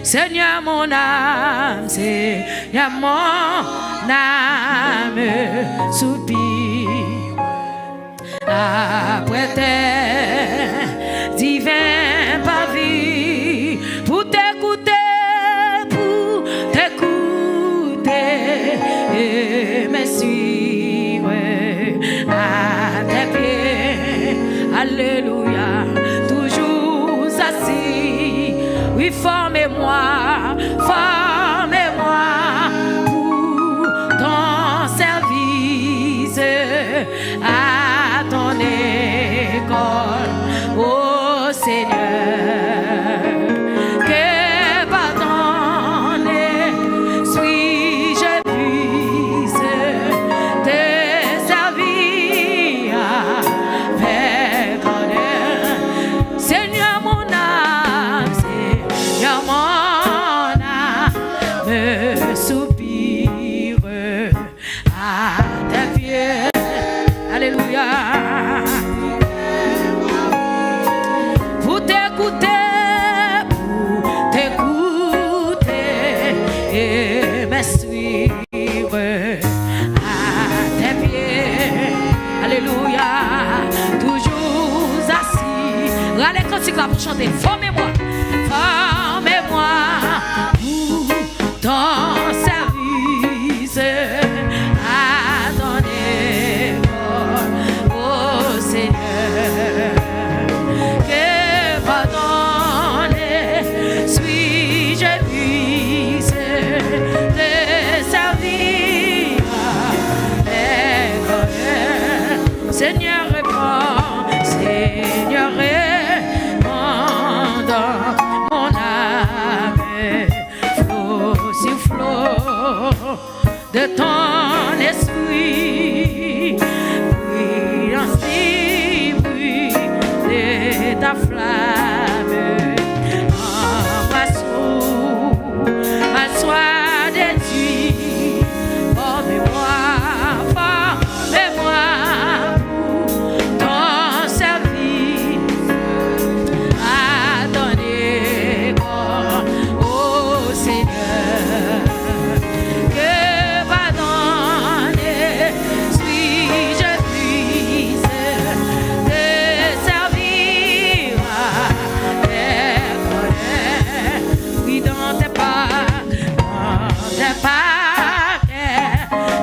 Seigneur mon âme, Seigneur mon âme soupire après tes divins pavis pour t'écouter, et me suivre à tes pieds. Alléluia, toujours assis. Oui, formez-moi pour ton service à ton école, ô Seigneur. Que pardonner suis-je puisse te servir avec honneur. Seigneur mon âme, Seigneur mon âme soupire à tes pieds. Alléluia. Pour t'écouter et me suivre à tes pieds. Alléluia. Toujours assis. Allez, quand là pour chanter. Formez-moi pour ton service à ton école, ô Seigneur. Que pardonner suis-je puisse te servir avec honneur. Seigneur réponds, Seigneur réponds dans mon âme, flot sur flot de ton esprit, bruit de ta flamme, m'assois déduit, formez-moi pour ton service à ton école, ô Seigneur. Que pardonner suis-je puisse te servir avec honneur. Oui, dans tes pas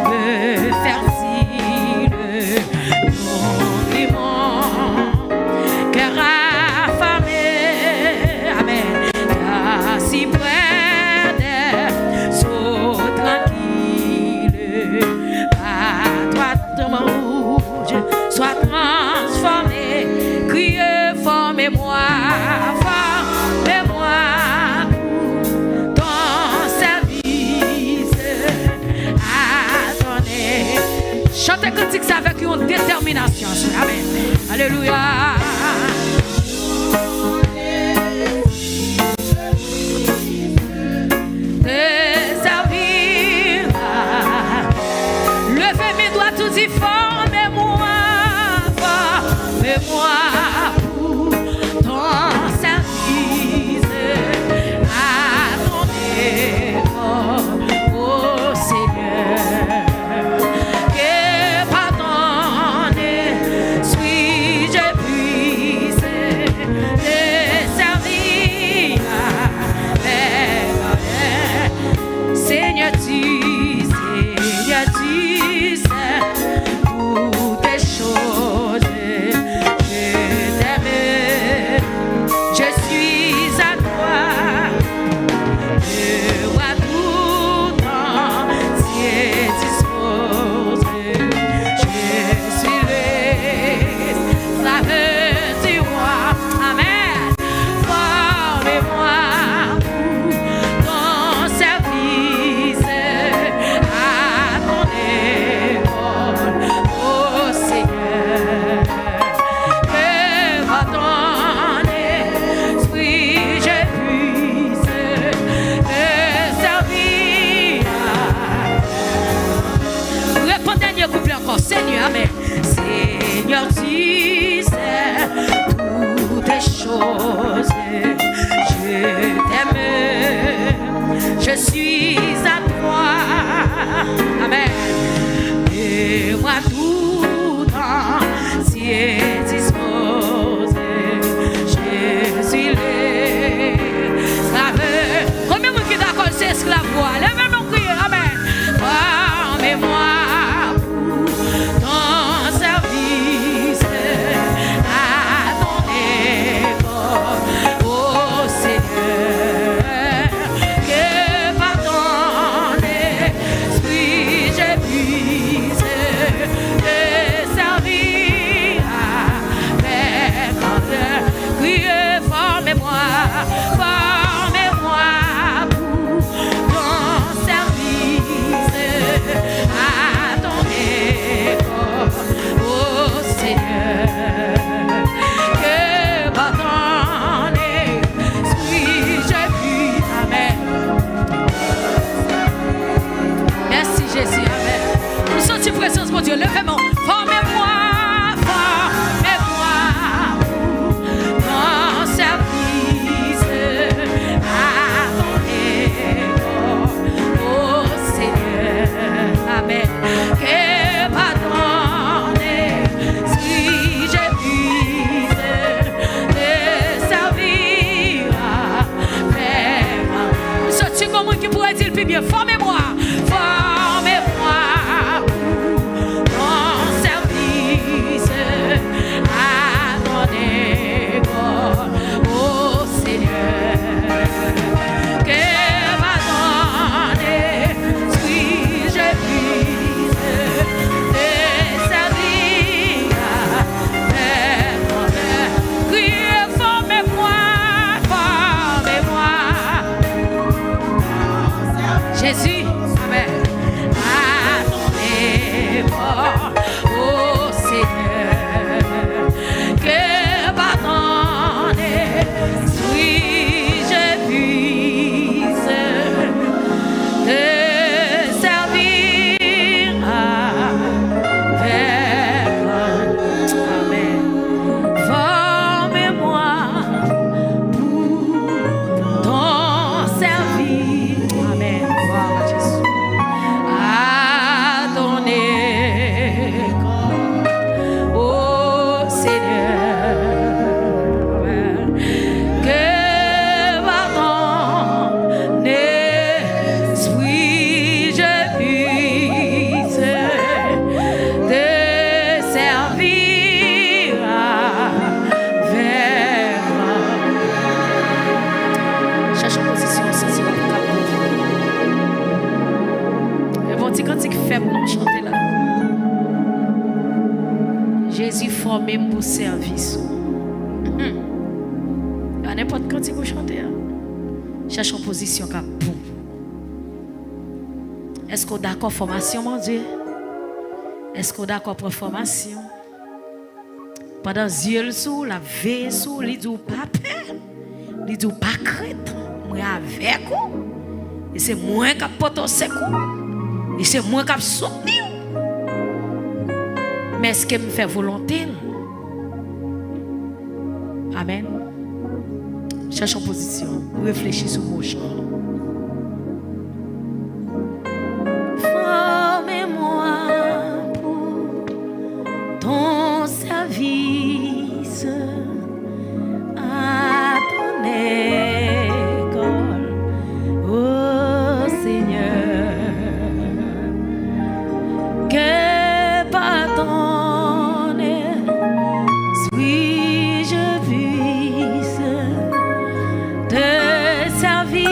me fertile, mon démon, cœur affamé, amen, car si près des eaux tranquilles, à toi ton rouge soit transformé, criez, formez-moi pour ton service à ton école. Chantez cantique ça avec une détermination. Amen. Alléluia. Te servir. Levez mes doigts tous y formez-moi pour ton service à ton école, ô Seigneur. Que pardonner suis-je puisse je suis à toi. Amen. Et moi tout entier disposé, Jésus l'esclave. Combien de monde qui est d'accord, c'est esclave? Lève-moi crier, amen. Formez-moi pour ton service, à ton école, ô Seigneur, que par ton esprit je puisse te servir avec ardeur. Criez, formez-moi pour ton service, à ton école, ô Seigneur, que par ton esprit je puisse, amen. Merci Jésus, amen. Nous sommes en présence, mon Dieu, levez-moi, formez-moi pour ton service, à ton école, ô Seigneur, amen. Que par ton esprit je puisse te servir avec. Nous sommes comme qui pourrait dire le plus bien, formez-moi pour ton service, à ton école, ô Seigneur, que par ton esprit je puisse te servir avec ardeur. Criez, formez-moi. Jésus, amen. À ton école, ô Seigneur, que par ton esprit je puisse te servir avec. Amen. Formez-moi pour ton service. Amen. Gloire à Jésus. À ton école, ô Seigneur, amen. Que par ton esprit je puisse te servir avec. Cherche en position, ça c'est le capot. Et bon, petit cantique faible, non, chanter là. Jésus formé pour service. À n'importe quand vous chantez. Cherche en position capot. Est-ce qu'on est d'accord formation, mon Dieu? Est-ce qu'on est d'accord pour formation? Pendant yeux sous, la veille sous, il dit pas peur, il dit pas crainte. Moi avec vous. Et c'est moi qui porte sec. Et c'est moi qui soutenir. Mais est-ce que me fait volonté? Amen. Cherche en position. Réfléchis sur vos chants. Formez-moi pour ton service, à ton école, ô Seigneur, que par ton esprit je puisse te servir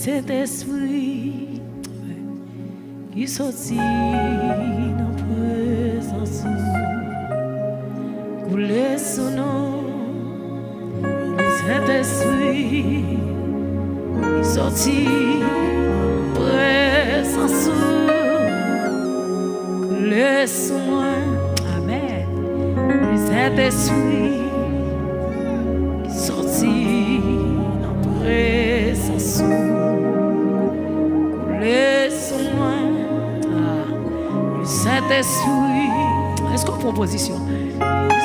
Saint-Esprit qui sortit dans présence, couler son nom. Saint-Esprit qui sortit présence, couler son nom. Amen. Saint-Esprit qui sortit dans présence, couler son nom. Saint-Esprit, est-ce qu'on prend position?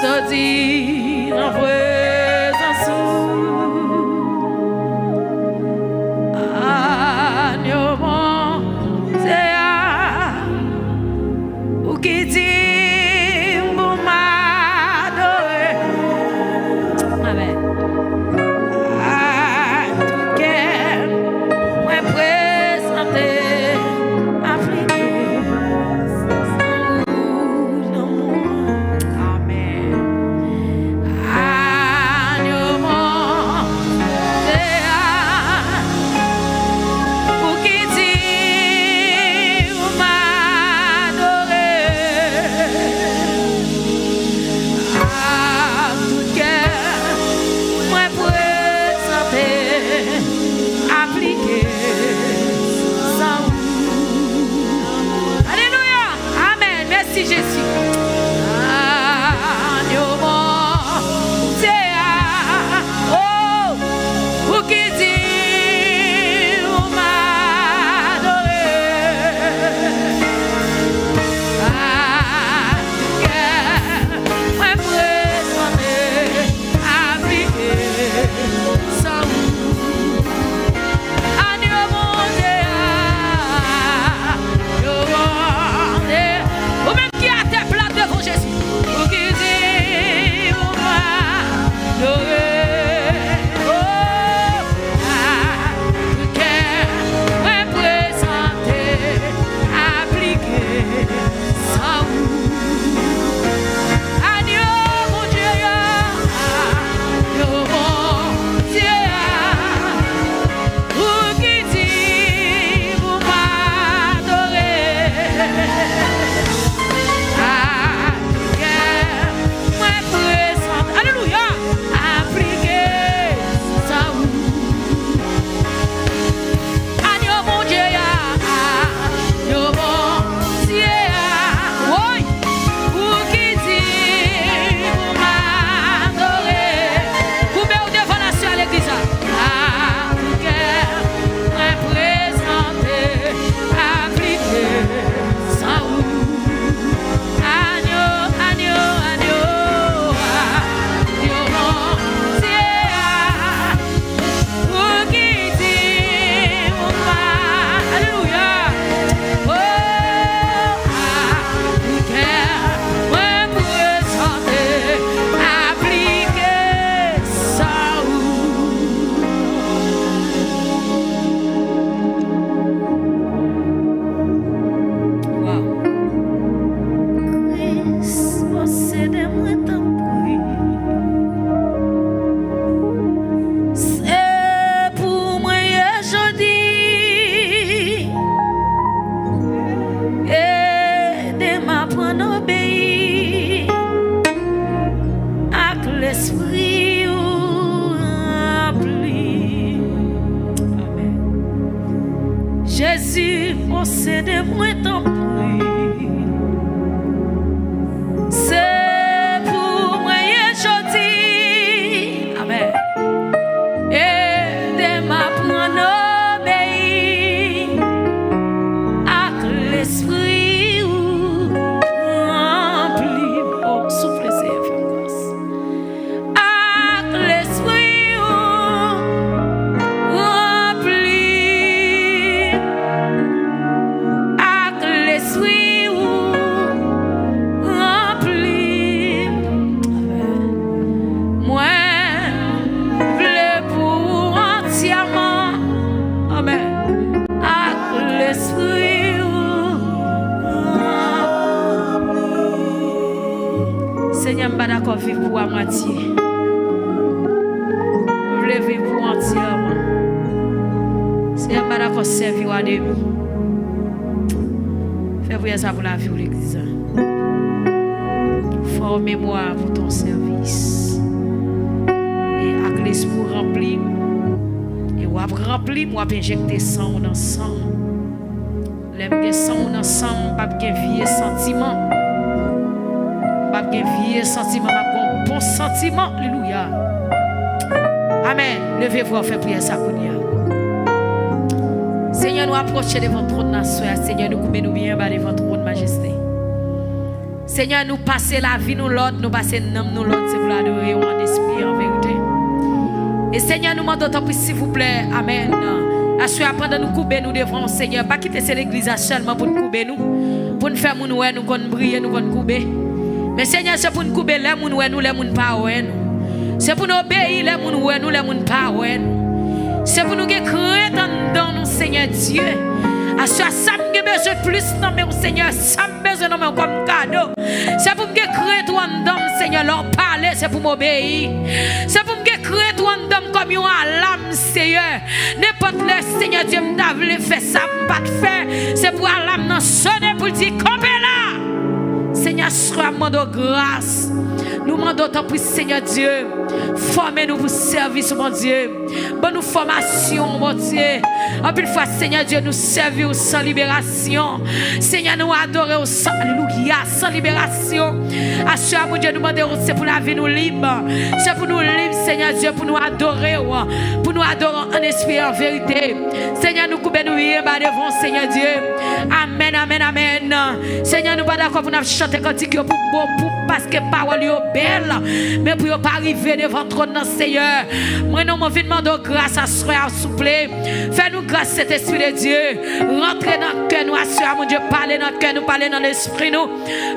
Sorti dans présence, agneau monté ou qui dit pour m'adorer. Amen. Tout cœur, moi présenté, appliqué. Jésus, possédez-moi ton prix. C'est pour moi aujourd'hui. Amen. Aidez-moi à prendre obéir à l'esprit rempli. Oh, soufflez, c'est faire grâce. À l'esprit rempli. Seigneur, je ne suis pas d'accord vivre pour à moitié. Je veux vivre pour entièrement. Seigneur, d'accord servir à demi. Fais prière ça pour la vie de l'église. Formez-moi pour ton service. Et avec l'esprit rempli. Et on va remplir, on va injecter sang dans sang. Les sang dans sang, pas de vieux sentiment. Pas de vieux sentiment, pas de bon sentiment. Alléluia. Amen. Levez-vous, fait prière ça pour nous. Seigneur, nous approchons devant ton trône, Seigneur, nous coupons nous bien devant ton trône, majesté. Seigneur, nous passons la vie, nous l'autre, nous passons nous l'autre, c'est pour l'adorer en esprit, en vérité. Et Seigneur, nous demandons tant s'il vous plaît, amen. Assurez pendant nous couper nous devant Seigneur, pas quitter l'église seulement pour nous couper nous, pour nous faire nous nous qu'on briller, nous qu'on couper. Mais Seigneur, c'est pour nous couper les nous nous les nous pas nous. C'est pour nous obéir les nous nous les nous pas nous. C'est pour nous créer dans nous Seigneur Dieu. Assurez ça me besoin plus non mais Seigneur, ça me besoin non mais comme cadeau. C'est pour me créer toi dans Seigneur, leur parler, c'est pour m'obéir. C'est pour me créer toi dans comme une alarme Seigneur. N'importe le Seigneur Dieu m'a voulu faire ça, pas de faire. C'est pour alarme non sonner pour dire campez là. Seigneur, sois mon de grâce. Nous demandons tant pour Seigneur Dieu. Formez-nous pour service, mon Dieu. Bonne nous formation, mon Dieu. En plus fois, Seigneur Dieu, nous servir sans libération. Seigneur, nous adorer sans, alléluia, sans libération. Assure, mon Dieu, nous demandons, c'est pour la vie nous libre. C'est pour nous libres, Seigneur Dieu, pour nous adorer. Pour nous adorer en esprit et en vérité. Seigneur, nous coupons nous devant, Seigneur Dieu. Amen, amen, amen. Seigneur, nous pas d'accord pour nous chanter cantique pour parce que parole est belle, mais pour ne pas arriver devant le trône, Seigneur. Moi, nous m'en demandons grâce à ce souple. Fais-nous grâce cet esprit de Dieu. Rentrez dans le cœur, nous assurons, mon Dieu, parlez dans le cœur, nous parlez dans l'esprit, nous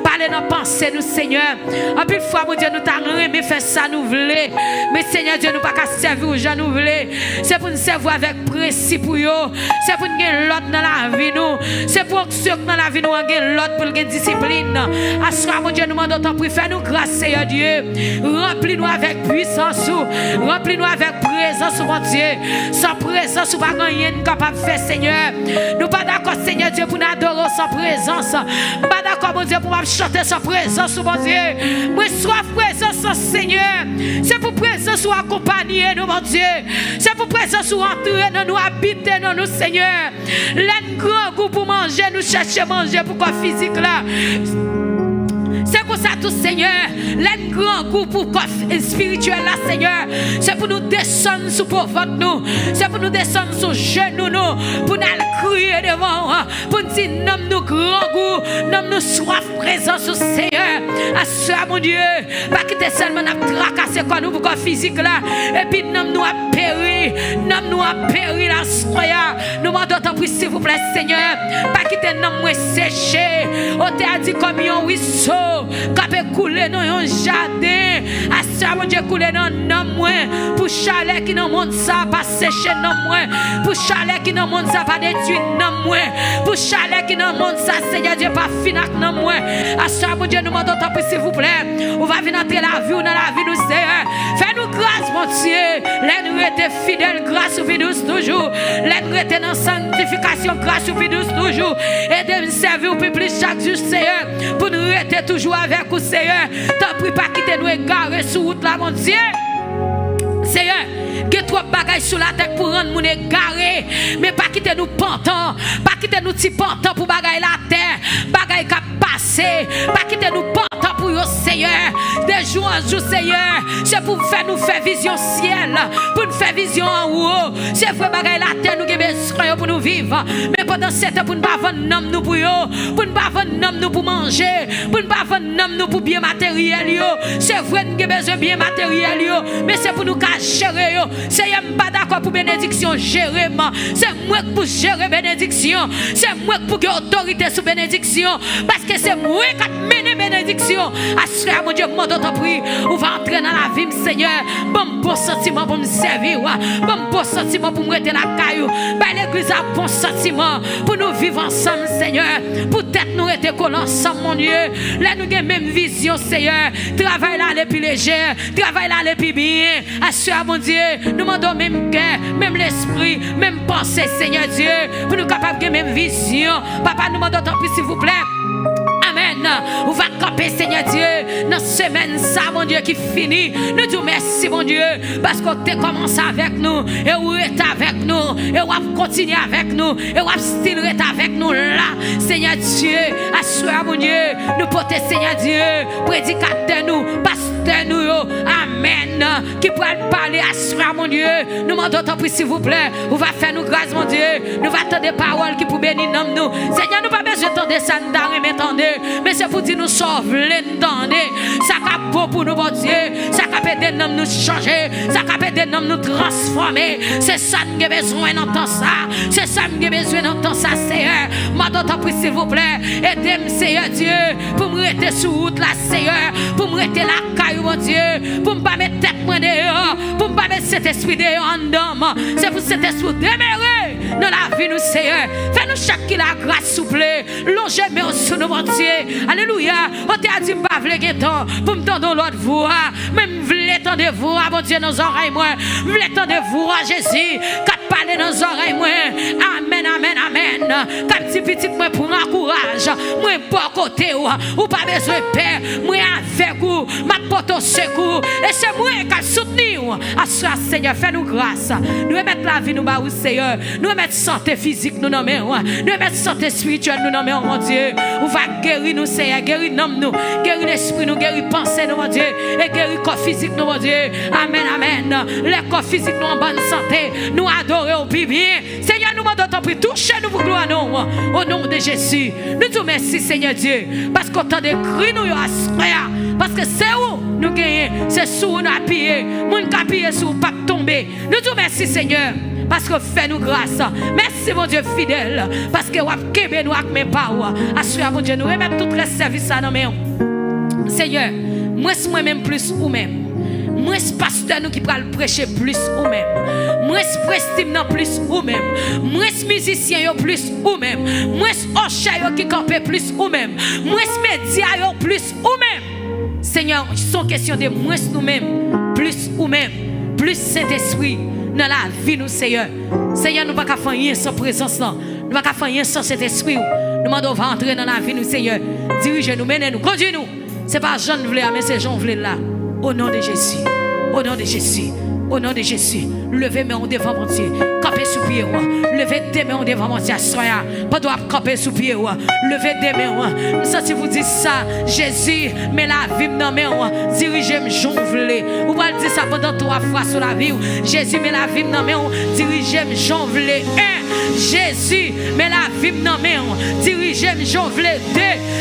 parlez dans la pensée, nous, Seigneur. En plus, fois, mon Dieu, nous t'avons aimé faire ça, nous voulons. Mais Seigneur Dieu, nous pas qu'à servir aux gens, nous voulons. C'est pour nous servir avec principe, c'est pour nous gagner l'autre dans la vie, nous. C'est pour ceux dans la vie, nous gagner l'autre pour gagner discipline. Assurons, mon Dieu, nous demandons fais-nous grâce, Seigneur Dieu. Remplis-nous avec puissance, remplis-nous avec présence, mon Dieu. Sans présence, pas rien capable de faire, Seigneur. Nous pas d'accord, Seigneur Dieu, pour nous adorer sans présence. Pas d'accord, mon Dieu, pour nous chanter sans présence, mon Dieu. Moi, sois présence, Seigneur. C'est pour présence ou accompagner nous, mon Dieu. C'est pour présence ou entrer dans nous, habiter dans nous, Seigneur. L'un grand goût pour manger, nous chercher manger pour corps physique là. C'est pour ça tout Seigneur, l'un grand coup pour corps spirituel là Seigneur, c'est pour nous descendre sous pauvre nous, c'est pour nous descendre sous genoux nous, pour nous crier devant, pour nous dire nomme nous grand goût, nomme nous soif présence au Seigneur. À ça mon Dieu, pas quitter seulement nous tracasser quoi nous pour corps physique là, et puis nomme nous à périr, nomme nous à périr la soya. Nous demandons tant pour s'il vous plaît Seigneur, pas quitter nomme moi séché, on t'a dit comme un ruisseau. Capé couler dans un jardin, à ça mon Dieu couler dans nom moi, pour chalet qui dans monde ça pas sécher nom moi, pour chalet qui dans monde ça pas détruire nom moi, pour chalet qui dans monde ça Seigneur Dieu pas finac nom moi. À ça mon Dieu nous demandons tant s'il vous plaît, on va venir entrer la vie ou dans la vie nous Seigneur. Fais-nous grâce mon Dieu, l'aide nous être fidèle grâce au vidus toujours, l'aide nous être dans sanctification grâce au vidus toujours, et de nous servir au public chaque jour Seigneur, pour nous être toujours avec vous, Seigneur. T'en prie pas quitter nous égarer sur route là, mon Dieu. Seigneur, que trop bagaille sur la tête pour rendre nous égarés, mais pas quitter nous pantants, pas quitter nous petits pantants pour bagaille la terre, bagaille qui passer, pas quitter nous pantants pour vous, Seigneur. Des jours en jour, Seigneur, c'est pour nous faire vision ciel, pour nous faire vision en haut. C'est vrai bagaille la terre, nous avons besoin pour nous vivre, mais pendant ce temps, pour ne pas vendre nom nous pour vous, pour ne pas vendre nom nous pour manger, pour ne pas vendre nom nous pour bien matériel. C'est vrai nous avons besoin de bien matériel, mais c'est pour nous gérer. C'est pas d'accord pour bénédiction gérer. C'est moi pour gérer bénédiction. C'est moi pour que autorité sous bénédiction. Parce que c'est moi qui mène bénédiction. Assurez, mon Dieu, mon d'autres prix. On va entrer dans la vie, Seigneur. Bon sentiment pour me servir. Bon sentiment pour me rester la caillou. L'église a bon sentiment pour nous vivre ensemble, Seigneur. Peut-être nous être collés ensemble, mon Dieu. Là, nous avons la même vision, Seigneur. Travail là, les plus léger. Travail là, les plus bien. Assurez, mon Dieu. Nous demandons même cœur, même l'esprit, même pensée, Seigneur Dieu. Pour nous capables de même vision. Papa, nous demandons tant pis, s'il vous plaît. Amen. On va camper, Seigneur Dieu, dans cette semaine, ça, mon Dieu, qui finit. Nous disons merci, mon Dieu, parce que tu as commencé avec nous, et vous êtes avec nous, et vous avez continué avec nous, et vous avez still été avec nous là, Seigneur Dieu. Assure, mon Dieu, nous porter, Seigneur Dieu, prédicateur nous, pasteur nous, amen, qui pourrait parler, assure, mon Dieu. Nous demandons tant pis, s'il vous plaît, vous va faire nous grâce, mon Dieu. Nous va attendre des paroles qui pour bénir nous. Seigneur, nous pas besoin d'entendre ça, mais c'est pour dire nous sauver, l'entendre. Ça a beau pour nous, mon Dieu. Ça a aider nous changer. Ça a aider nous transformer. C'est ça que nous avons besoin d'entendre ça. C'est ça que nous avons besoin d'entendre ça, Seigneur. M'attends, s'il vous plaît. Aidez-moi, Seigneur Dieu, pour me rester sur route, là, Seigneur. Pour me rester la caille, mon Dieu. Pour ne pas mettre tête dehors. Pour ne pas mettre cet esprit dehors en dedans. C'est pour cet esprit déméré dans la vie, nous, Seigneur. Fais-nous chaque qui la grâce, s'il vous plaît. Longez-moi sur nous, mon Dieu. Alléluia. On t'a dit pas vle temps pour me tendre l'autre voix. Même vle tendre voix, mon Dieu, nos oreilles moi. Vle tendre voix, Jésus. Quand parler dans nos oreilles moi. Amen, amen, amen. Quand petit moi pour encourage. Moi pas côté ou pas besoin de père. Moi avec vous, ma porte au secours. Et c'est moi qui soutenir. Assure, Seigneur, fais-nous grâce. Nous mettre la vie nous bas, Seigneur. Nous mettre santé physique nous nommons. Nous mettre santé spirituelle nous nommons, mon Dieu. On va guérir nous, Seigneur, guérir nous, guérir l'esprit nous, guérir pensée nous, mon Dieu, et guérir corps physique nous, mon Dieu. Amen, amen. Les corps physiques nous en bonne santé, nous adorons au plus bien. Seigneur, nous demandons ton prix, touchez-nous pour gloire nous, au nom de Jésus. Nous te merci, Seigneur Dieu, parce qu'on t'a décrit nous, parce que c'est où nous gagnons, c'est sous nous appuyons, nous qui appuyons sur pas tomber. Nous te merci, Seigneur. Parce que fais-nous grâce. Merci, mon Dieu fidèle. Parce que vous avez nous avec mes paroles. Assure, mon Dieu, nous remettons tous les services à nos mains. Seigneur, moi-même plus ou même. Moi, pasteur nous qui peut prêcher plus ou même. Moi, prestime plus ou même. Moi, musicien plus ou même. Moi, ocha qui campe plus ou même. Moi, média plus ou même. Seigneur, sont question de moi nous-mêmes plus ou même. Plus Saint-Esprit. Dans la vie, nous, Seigneur. Seigneur, nous ne pouvons pas faire rien sans présence. Nous ne pouvons pas faire rien sans cet esprit. Nous demandons de entrer dans la vie, nous, Seigneur. Dirigez-nous, menez-nous, conduisez-nous. Ce n'est pas Jean voulait, mais c'est Jean voulait là. Au nom de Jésus. Au nom de Jésus. Au nom de Jésus. Levez mes mains devant mon Dieu. Campez sous pied. Levez des mains devant mon Dieu. Soyez. Pas de camper sous pied. Levez des mains. Ça, si vous dites ça, Jésus, mais la vie dans mes mains. Dirigez-moi, j'en voulais. Vous pouvez dire ça pendant 3 fois sur la vie. Jésus, mais la vie dans mes mains. Dirigez-moi, j'en voulais. 1. Jésus, mais la vie dans mes mains. Dirigez-moi, j'en voulais. 2.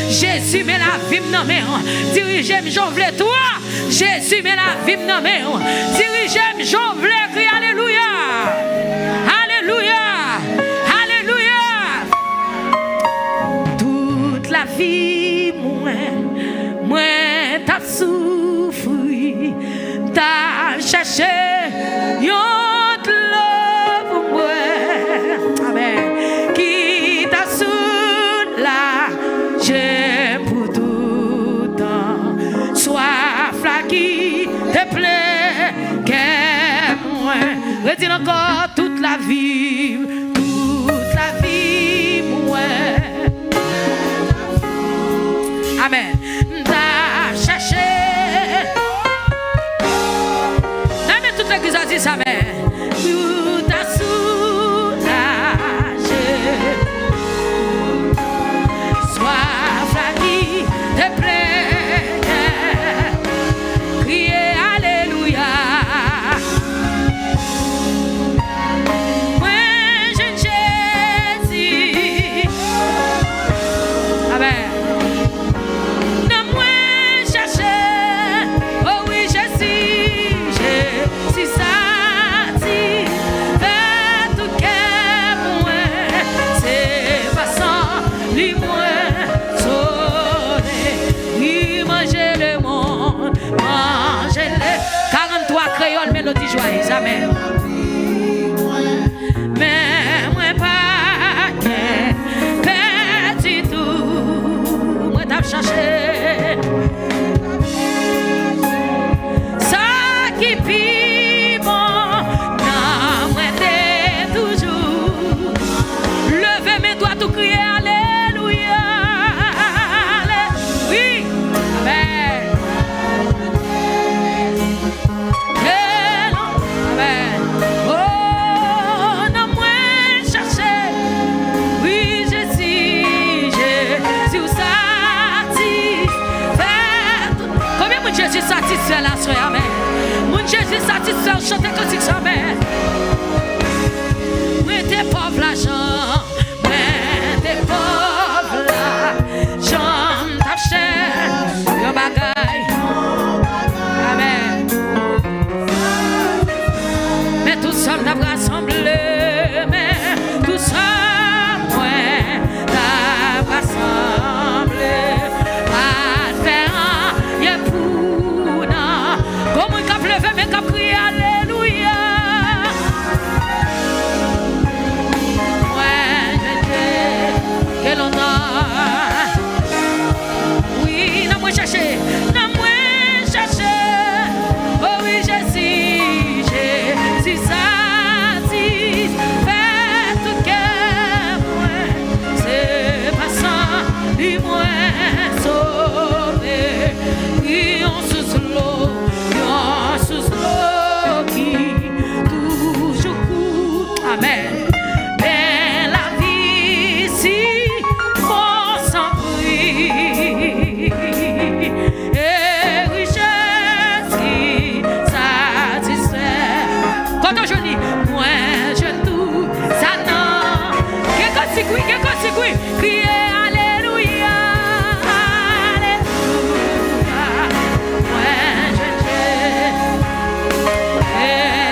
Jésus, mais la vie dans mes mains. Dirigez-moi, j'en voulais. 3. Jésus, mais la vie dans mes mains. Dirigez-moi, j'en voulais. Crier Alléluia. Alléluia. Alléluia. Toute la vie, moi, t'as souffri, t'as cherché, yon love, moi, amen, qui t'a soulagé pour tout temps, soif là qui te plaît, qu'est moi, redis encore toute la vie, moi. Amen. T'as cherché. Amen. Toute l'église a dit ça, amen. Tout t'a soulagé. Soif la qui te plaît. Criez Alléluia. Moi, je Jésus. Amen. parole, mélodie joyeuse. Amen. Mais moi pas perdu tout. Moi t'as cherché. Ça qui vit bon, non, moi t'es toujours. Levez mes doigts tout crier. Jésus satisfait la soirée, amen. Mon Jésus satisfait, chantez tout de suite, amen. Moi t'es pauvre l'argent, moi t'es pauvre l'argent, t'as cher, yon bagaille, amen. Mais tout seul t'as rassemblé, mais tout seul, moi t'as rassemblé. Mais qu'à prier, alléluia. Ouais, quel honneur. Oui, n'a moi cherché, n'a moi cherché. Oh oui, Jésus, ça, si, fais tout cœur, moi, c'est pas ça, dis-moi, sauvé. Oui, on sous l'eau. Amen. Mais la vie si mon sang brille et richesse satisfait. Quand je dis moi je tout ça non. Qu'est-ce que c'est crier alléluia. Alléluia. Moi je et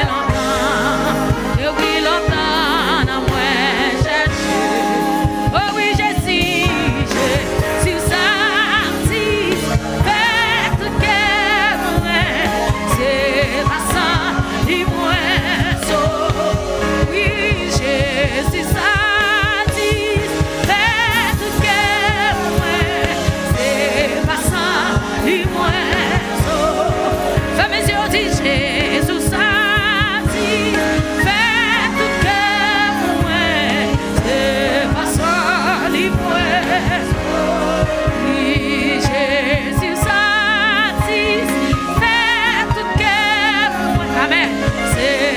longtemps et oui longtemps. Oh oui, Jésus, si ça, si, faites que c'est pas ça, dis-moi, oui, Jésus, ça, si, faites que c'est pas ça, dis-moi, fais mes yeux, dis Jésus, ça, si, faites que Jésus satisfait tout cœur. Amen. C'est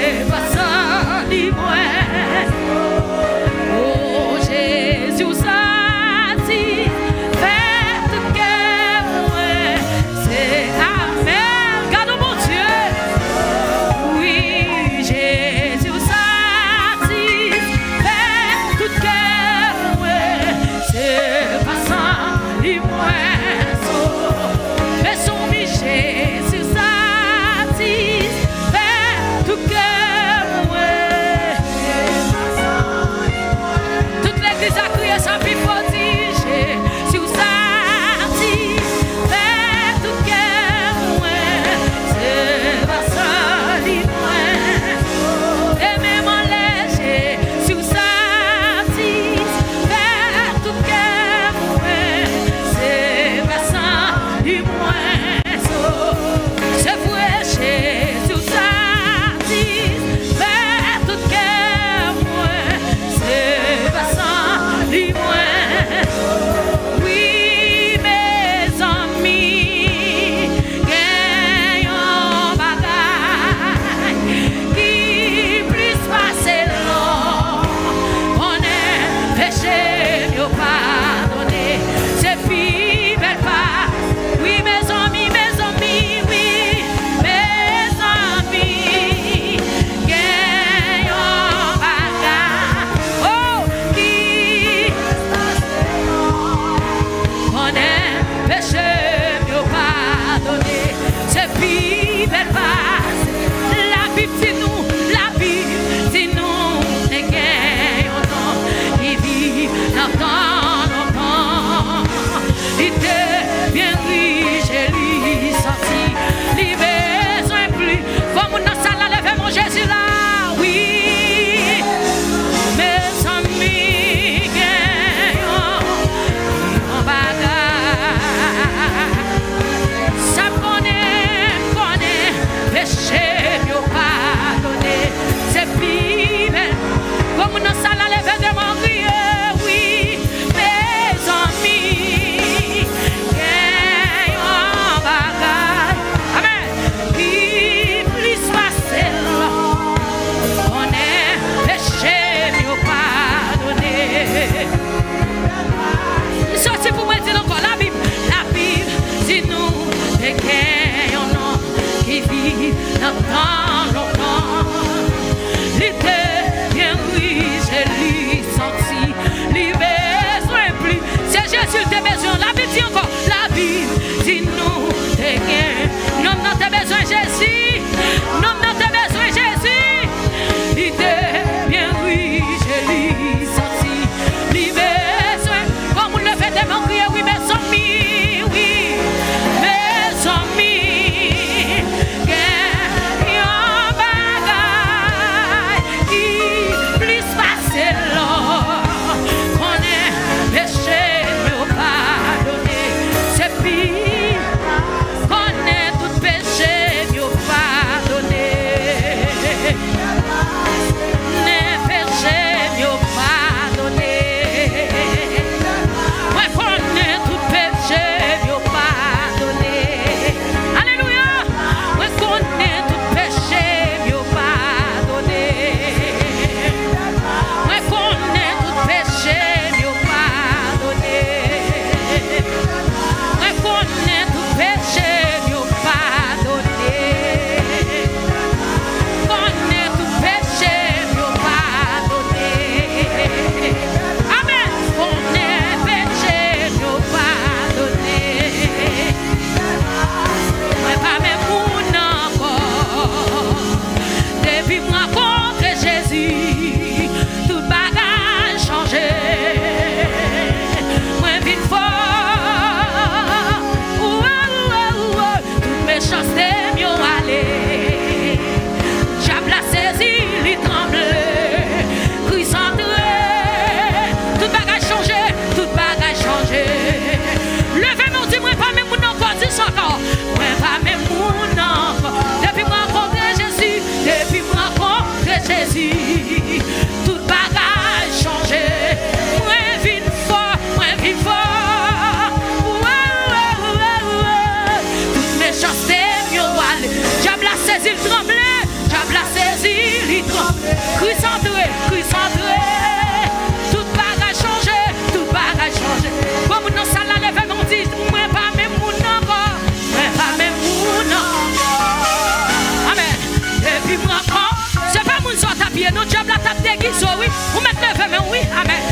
capable de guider, oui. Ou mettre le mais oui, amen.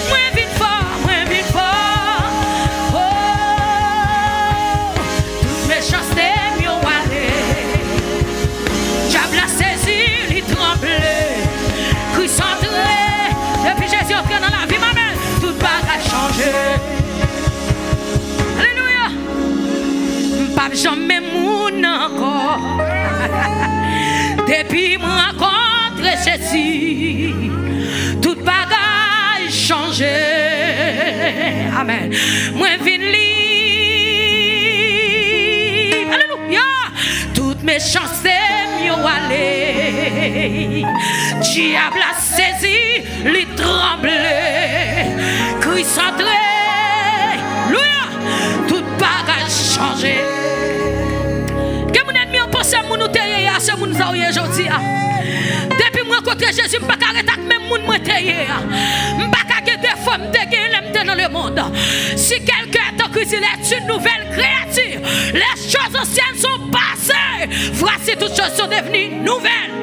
Moi, vite fort, moi, vite fort. Oh, toute méchanceté, mieux aller. Diable a saisi, il tremblait. Christ entré, depuis Jésus entré dans la vie, maman, toute bagarre a changé. Alléluia. Pas jamais moun encore. Depuis moi rencontre Jésus, toute bagaille changé. Amen. Moi vin libre. Alléluia. Toute méchanceté mieux aller. Diable a saisi, il tremblait. Christ entré. Alléluia. Toute bagaille changé. C'est mon nous tailler, c'est mon nous aujourd'hui. Depuis moi rencontrer Jésus, je ne peux pas arrêter même mon moi tailler. Je ne peux pas arrêter des femmes déguisées dans le monde. Si quelqu'un est en Christ, il est une nouvelle créature. Les choses anciennes sont passées. Voici toutes choses sont devenues nouvelles.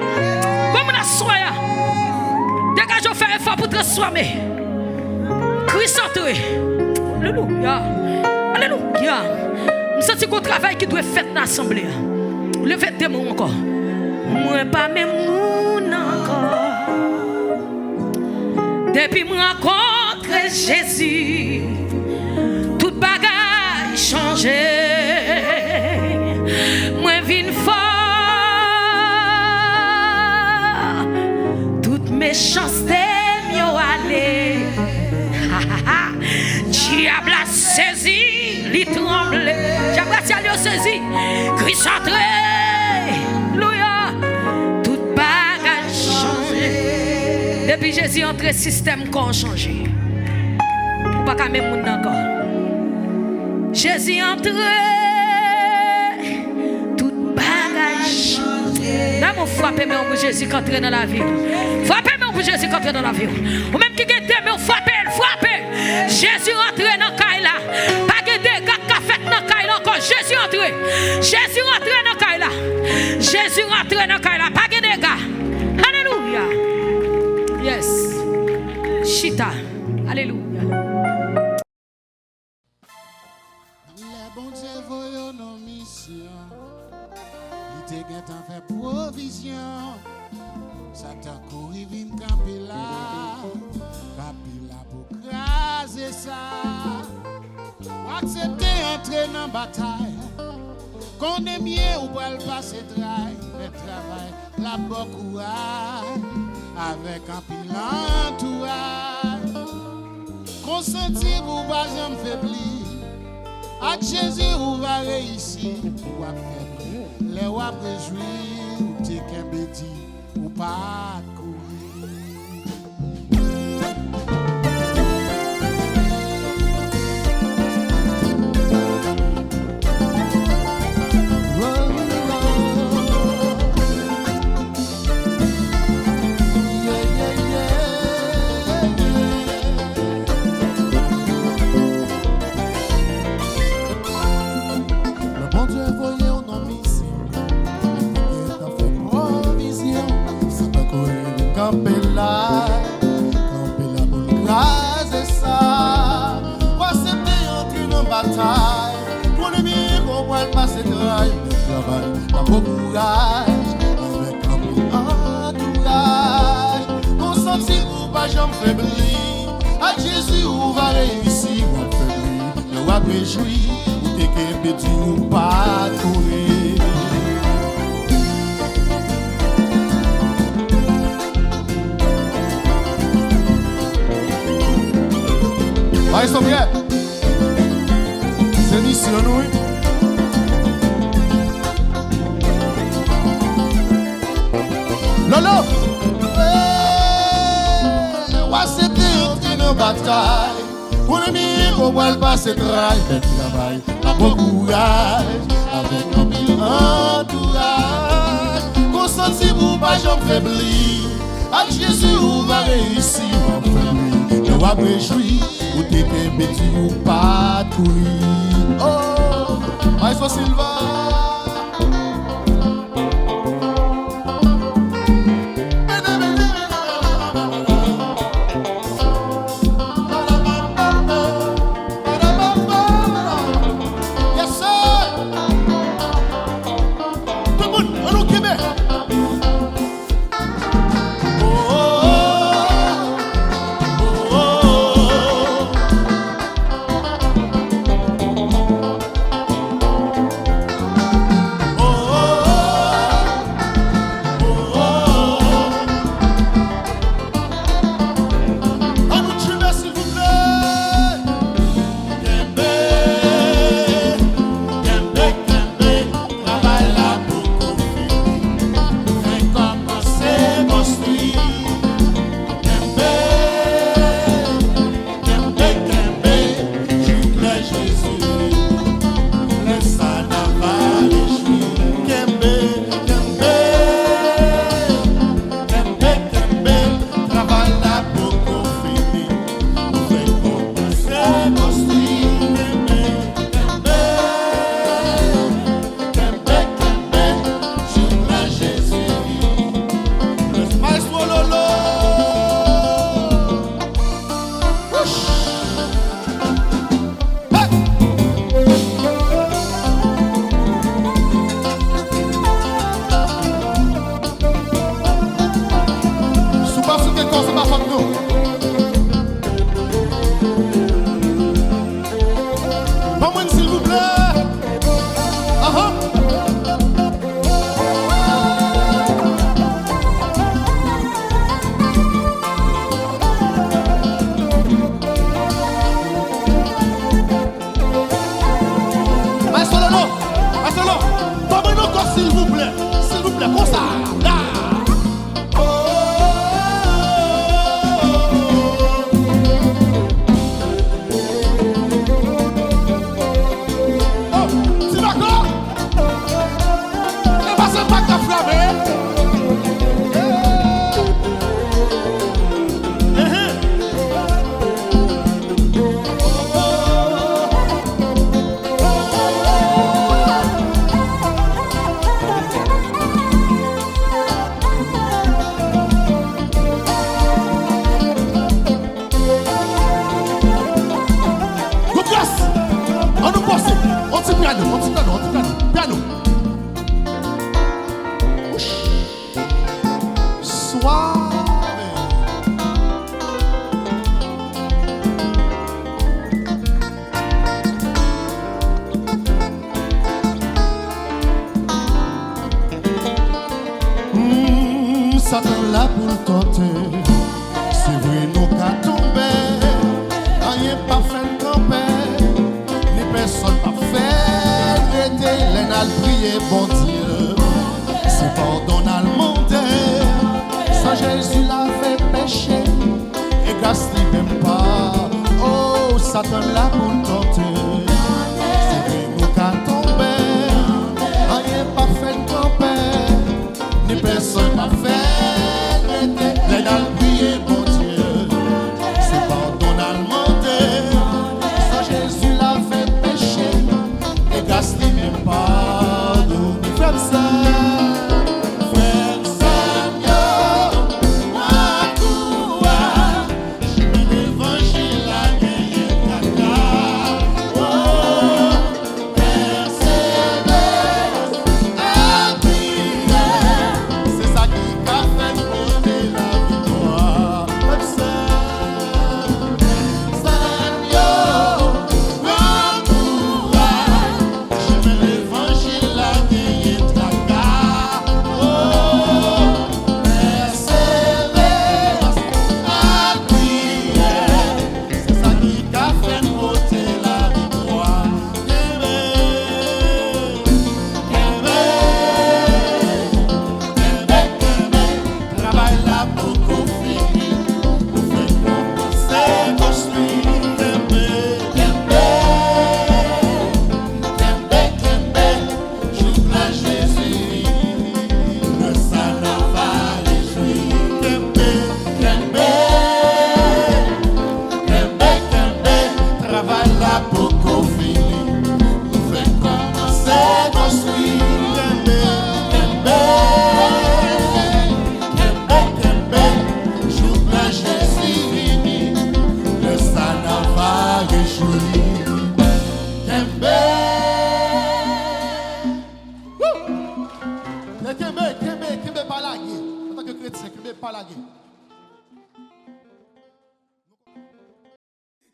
Comme on a soya. Dégage, on fait un effort pour transformer. Christ entré. Alléluia. Alléluia. Je sens qu'on travail qui doit être fait dans l'assemblée. Levez tes mains encore. Moi pas même moun encore. Depuis moi rencontre Jésus, toute bagaille changé. Moi vin fort. Toute méchanceté mieux aller. Diable a saisi, il tremble. Diable a saisi. Christ entré. Depuis Jésus entré, le système a changé. Pas qu'à même monde encore. Jésus entré, tout bagage changé. Là, mon frappez mais pour Jésus qui entre dans la vie. Frappez mais pour Jésus qui entre dans la vie. Ou même qui gagne mais frappez. Jésus entré dans Kaila. Pas de dégâts qu'a fait dans Kaila encore. Jésus entré. Jésus entré dans Kaila. Jésus entré dans Kaila. Pas de dégâts. Alléluia. Yes. Chita. Alléluia. Les bons dieux voyons nos missions. Il te guette en fait provision. Satan courir vin camper là. Camper là pour craser ça. Accepter entrer dans bataille. Qu'on est mieux ou pas le passer travail. Le travail, la bon courage. Avec un pilant entourage, consentir vous va jamais faiblir. Avec Jésus vous va réussir. Ou va faiblir, les ou va réjouir. Ou t'es qu'un bédi, ou pas courir. Camper là pour craser ça. Pour accepter entrer dans bataille. Pour le bien qu'on va passer travail. Le travail, la bon courage. Avec un peu entourage. Consentir ou pas jamais faiblir. À Jésus ou va réussir ou faiblir. Le va réjouir. Ou t'es qu'un petit ou pas courir. Ils sont bien. C'est mission, oui. Lolo. C'était une bataille. Pour le mieux, on va le passer travail. Le travail, la bon courage. Avec un mille entourage. Consentir vous pas jamais faiblir. Avec Jésus, vous va réussir. On va réjouir. Ou t'es qu'un petit ou pas courir. Oh, Maestro Silva. pas femme nous. Maman, s'il vous plaît. S'il vous plaît, comme ça, là. Oh, c'est d'accord? Et pas c'est pas qu'à flammer. Piano. Suave. Satan là pour le tenter. C'est vrai, nous qu'à tomber. Rien pas fait camper. Les personnes pas fait. Les n'al prier, bon Dieu. C'est pardonnable mon Dieu. Sans Jésus l'avait péché. Et grâce n'y même pas. Oh, Satan là pour le tenter. C'est vrai, nous qu'à tomber. Rien pas fait camper. Les personnes pas fait. Les n'al prier, bon Dieu. C'est pardonnable mon Dieu. Sans Jésus l'avait péché. Et grâce n'y même pas. Nous frères ça.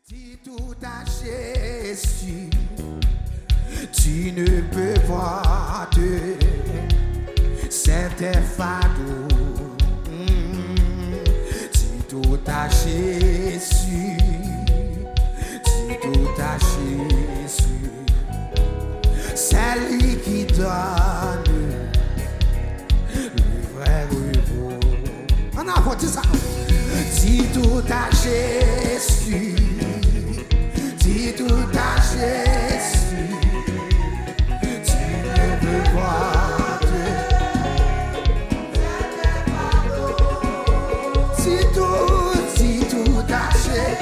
Dis tout à Jésus, tu ne peux pas te certains fardeaux. Dis tout à Jésus, dis tout à Jésus, c'est lui qui donne le vrai repos. On a apporté ça. Dis tout à Jésus, dis tout à Jésus, tu ne peux pas te dis tout à Jésus,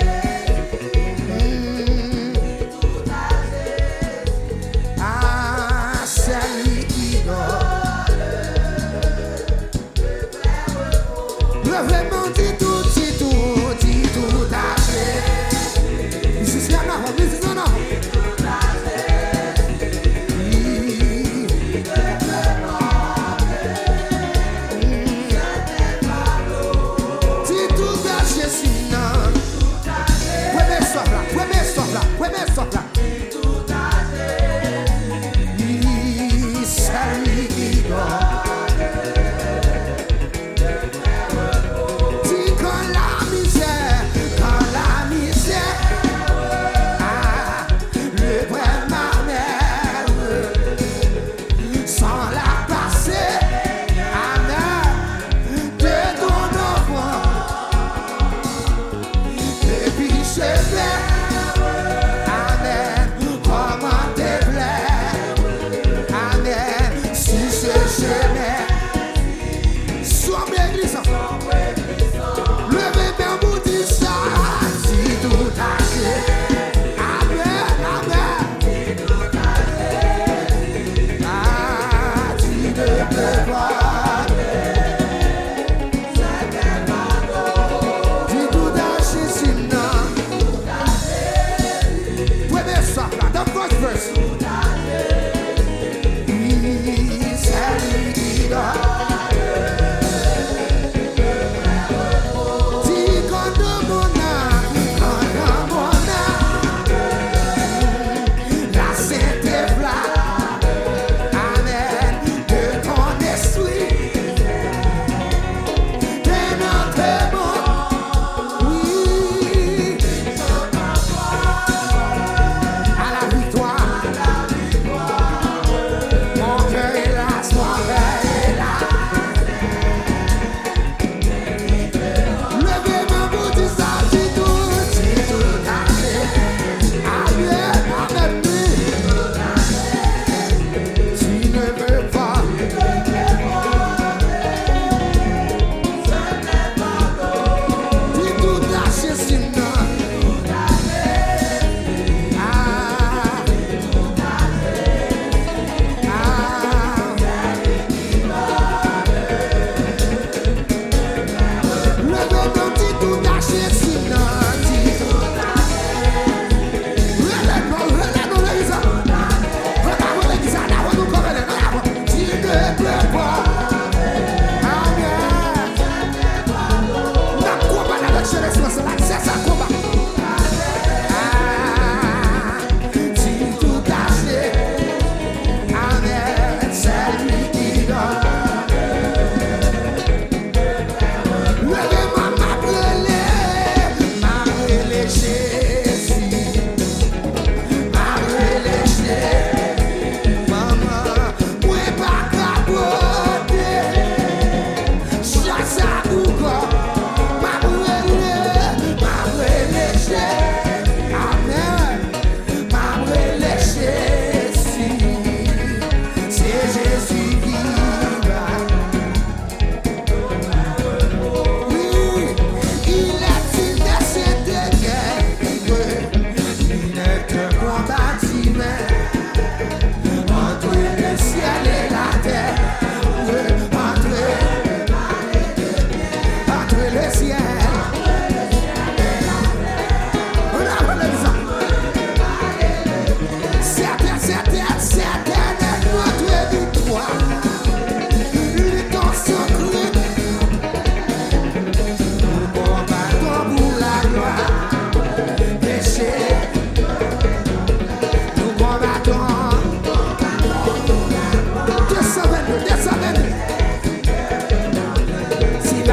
ah, c'est lui qui donne le vraiment dis tout à Jésus. This is not, this is not. Dis tout à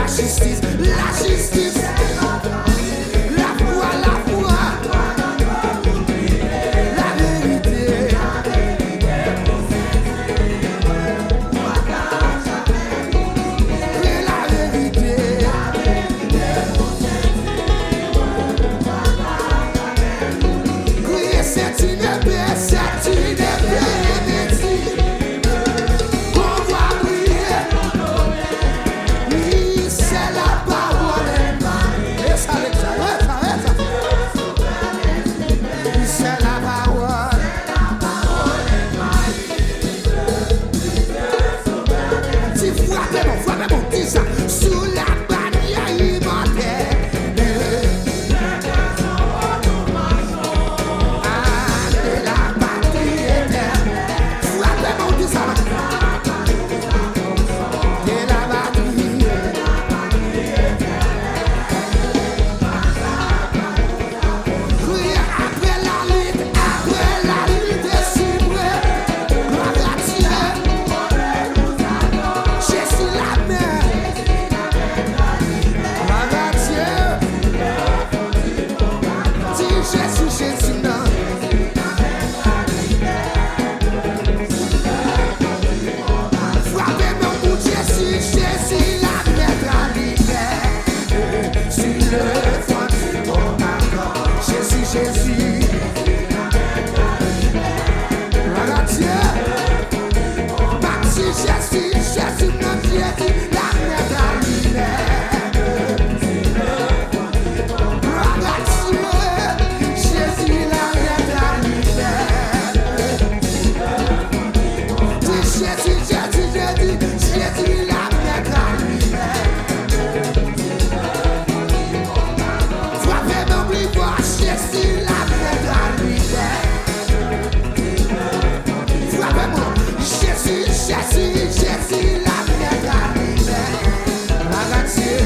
justice, la justice. La foi, la vérité. Et la vérité. Crier, c'est une épée, qu'on va prier. Oui, c'est la parole. Et ça, c'est la parole. Si frappez-moi, dis ça. Sous la bannière immortelle. Ah, de la patrie éternelle. Frappez-moi, dis ça. De la patrie. Oui, après la lutte suprême. Gloire à Dieu. Jésus la mère. Gloire à Dieu. Dis Jésus, non. Frappez-moi pour Jésus, la mère à libère. Sur le fond du monde encore. Jésus. Gloire à Dieu. Baptiste Jésus, notre Dieu, la mère à libère. Gloire à Dieu. Jésus, la mère à libère. Dis Jésus, la mère à libère. Frappez-moi plus fort, Jésus, la mère à libère. Frappez-moi, Jésus, la mère à libère. Gloire à Dieu.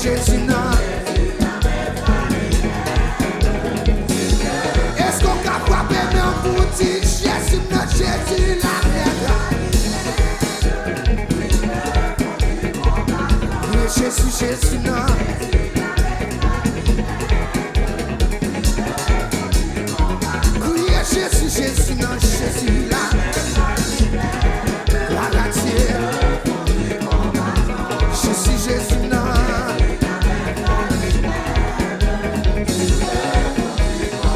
Jésus, non. Est-ce qu'on peut frapper même pour dire Jésus, notre Jésus, la mère à libère. Jésus, non. Criez Jésus, non, Jésus, la gloire à Dieu. Jésus, non.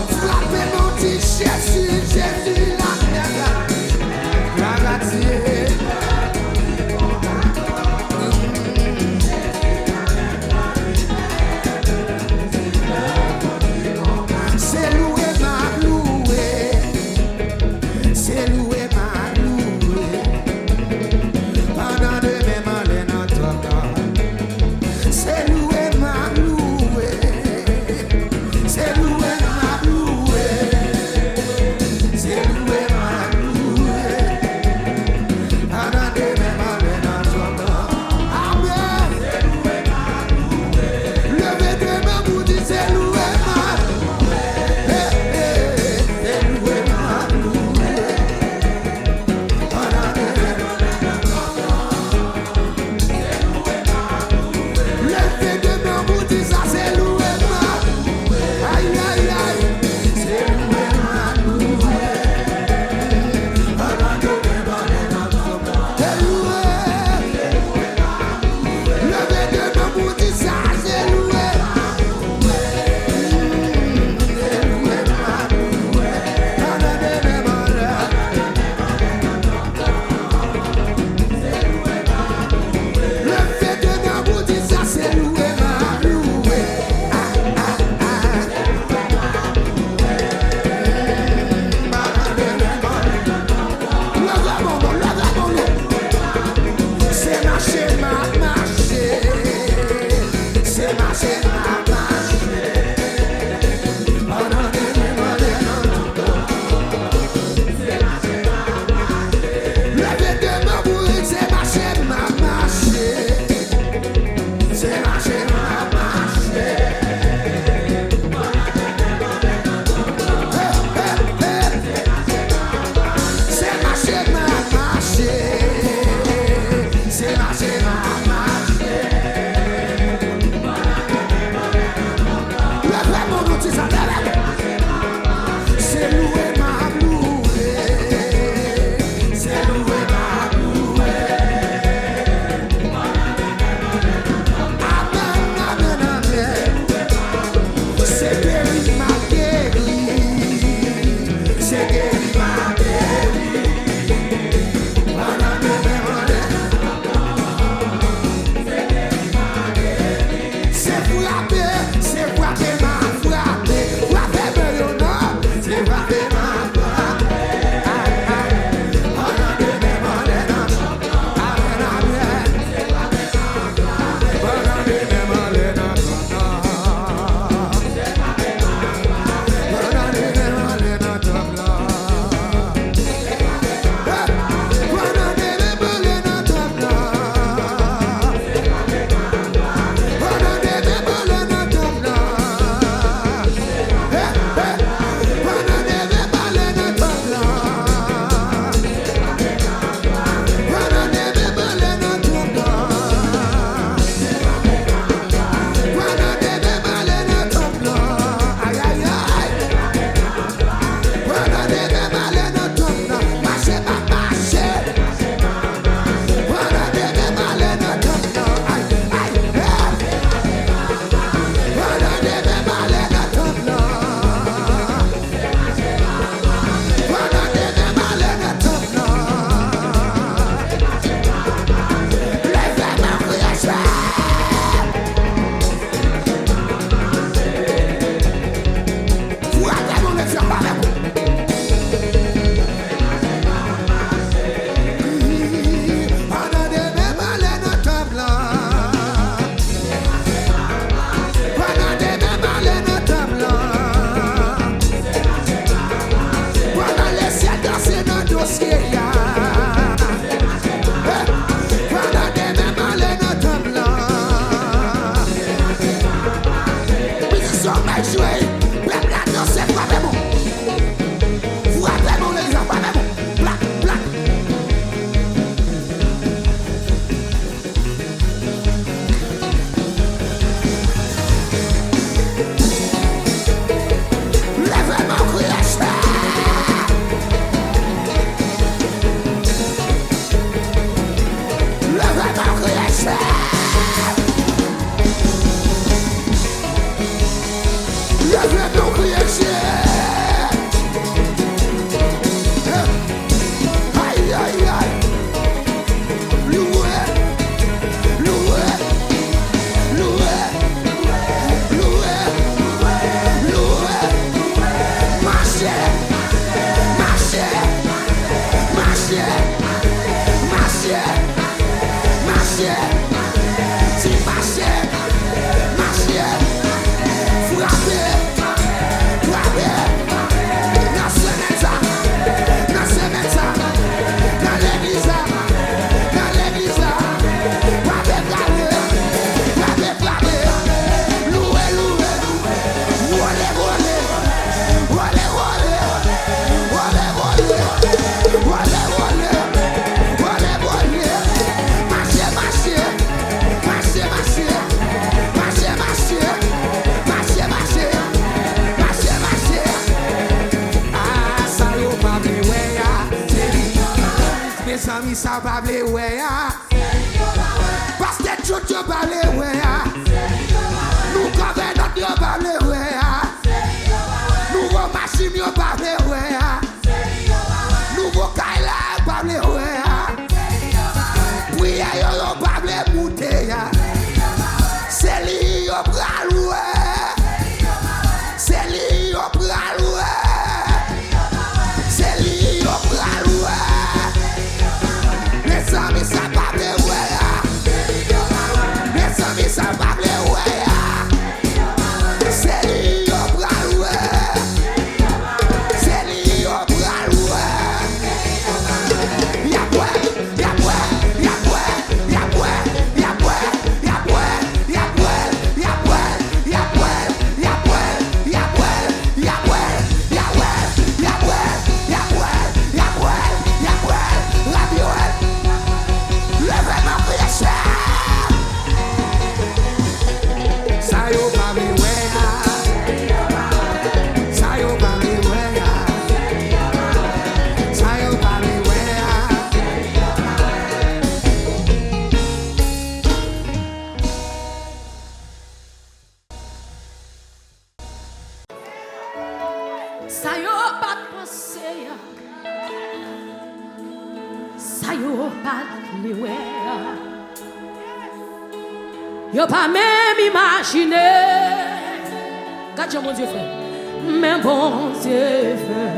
Frappez-moi, dit Jésus, la mère. Gloire à Dieu. marcher, si marcher, marcher, frapper, frapper, dans ce méta, dans ce méta, dans l'église, frapper, frapper, frapper, frapper, louer, louer, voler, voler, voler, voler, voler, voler, voler, voler. Mes amis, ça va blé, ouais. Parce que tout va blé, ouais. Nous, quand même, notre va blé, ouais. Nous, vos machines, va blé, ouais. Nous, vos kaila, va blé, ouais. Oui, yo, va blé, mouté, c'est lui, yo, bral, ouais. C'est lui, yo, bral, ouais. C'est lui, yo, bral, ouais. Mes amis, ça va blé, ouais. Mes amis, ça va blé, ouais. C'est lui, yo, bral, ouais. C'est lui, yo, bral, ouais. Y'a quoi, y'a quoi, y'a quoi, y'a quoi, y'a quoi, y'a quoi, y'a quoi, y'a quoi, y'a quoi, y'a quoi, y'a quoi, y'a quoi, y'a quoi, y'a quoi, y'a quoi, y'a quoi, y'a quoi, la violette. Levez-moi prêcher. Ça y est, pas me ouais. Ça y est, pas me ouais. Ça y est, pas me ouais. Ça y est, pas de penser. Ça y est, pas de ouais. Yo pas même imaginer. Regarde mon Dieu fait. Mais bon Dieu fait.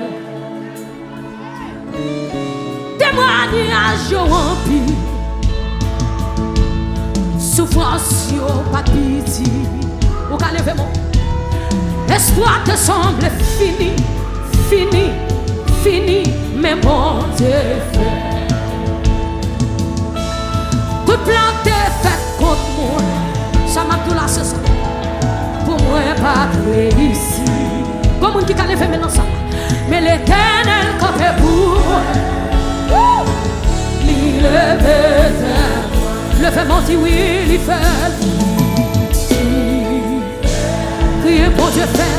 Témoignage yo rempli. Souffrance yo pas pitié. Ou ka lever mon. L'espoir te semble fini, fini, fini. Mais bon Dieu fait. Tout plan t'est fait contre moi. Ça m'a tout là, c'est ça. Pour moi, pas ici. Comme on qui a levé maintenant ça. Mais l'éternel campait pour il levé. Le fait mentir, oui, il fait. Crier bon Dieu fait.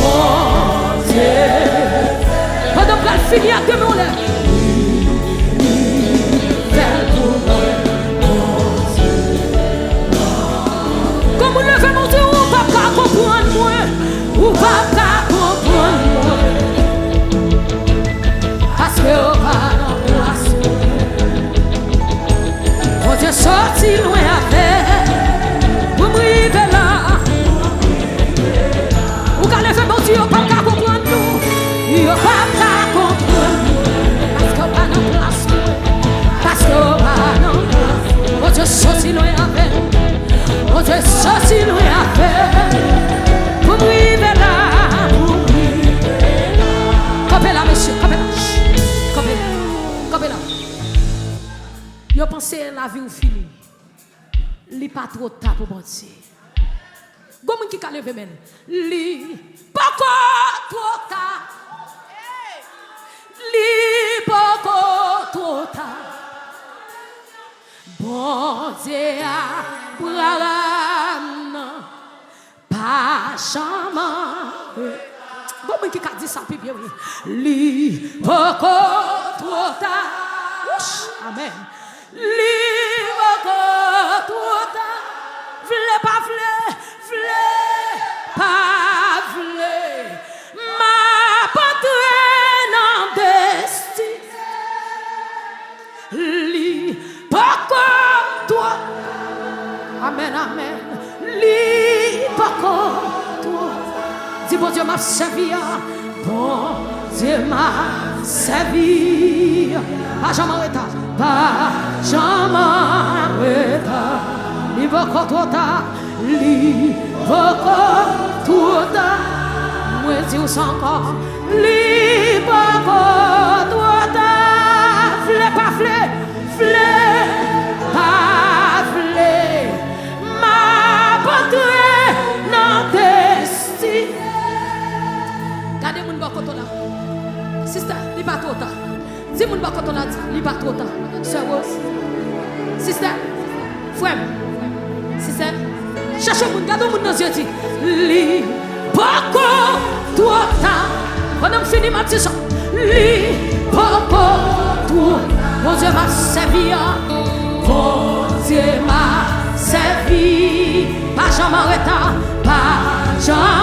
Bon Dieu. Pendant qu'elle finit à demain, on lève. Fait pour moi. Comme vous levez mon Dieu, ou pas comprendre moi, ou pas comprendre moi. Parce que on va dans place. Mon Dieu sorti loin avec, vous m'arrivez là. Ou quand levez mon Dieu, ou pas comprendre nous, ou pas comprendre nous. Parce qu'on va dans place. Parce qu'on va dans place. Mon Dieu sorti loin avec. Oh Dieu, ça c'est loin à faire. Pour m'arriver là, pour m'arriver là. Campez là, monsieur, campez là. Campez là, campez là. Yo pensez la vie ou fini. Li pas trop tard pour mentir. Gomen qui a levé men. Li pas trop tard. Li pas trop tard. Bon Dieu a pas jamais. Bon, qui a dit ça, puis bien oui. Li beaucoup trop tard. Amen. Li beaucoup trop tard. Vle pas vle, vle pas vle. Ma patrie en destin. Li beaucoup trop. Amen, amen. Li beaucoup trop. Dis bon Dieu m'a servi. Bon Dieu m'a servi. Pas jamais arrêté. Pas jamais arrêté. beaucoup trop tard. Li beaucoup trop tard. Moi dis encore. Li beaucoup trop tard. Flé pas flé. Flé pas flé. Ma patrie dans destin. Gardez mon beaucoup trop là. Sister, li pas trop tard. Si mon beaucoup trop là, li pas trop tard. Sœur Rose. Sister, frère, sister, cherchez mon gars dans mon yeux dit, li beaucoup trop tard. Pendant que je finis ma petite chant, li beaucoup trop. Mon Dieu m'a servi, mon Dieu m'a servi. Pas jamais en retard, pas jamais.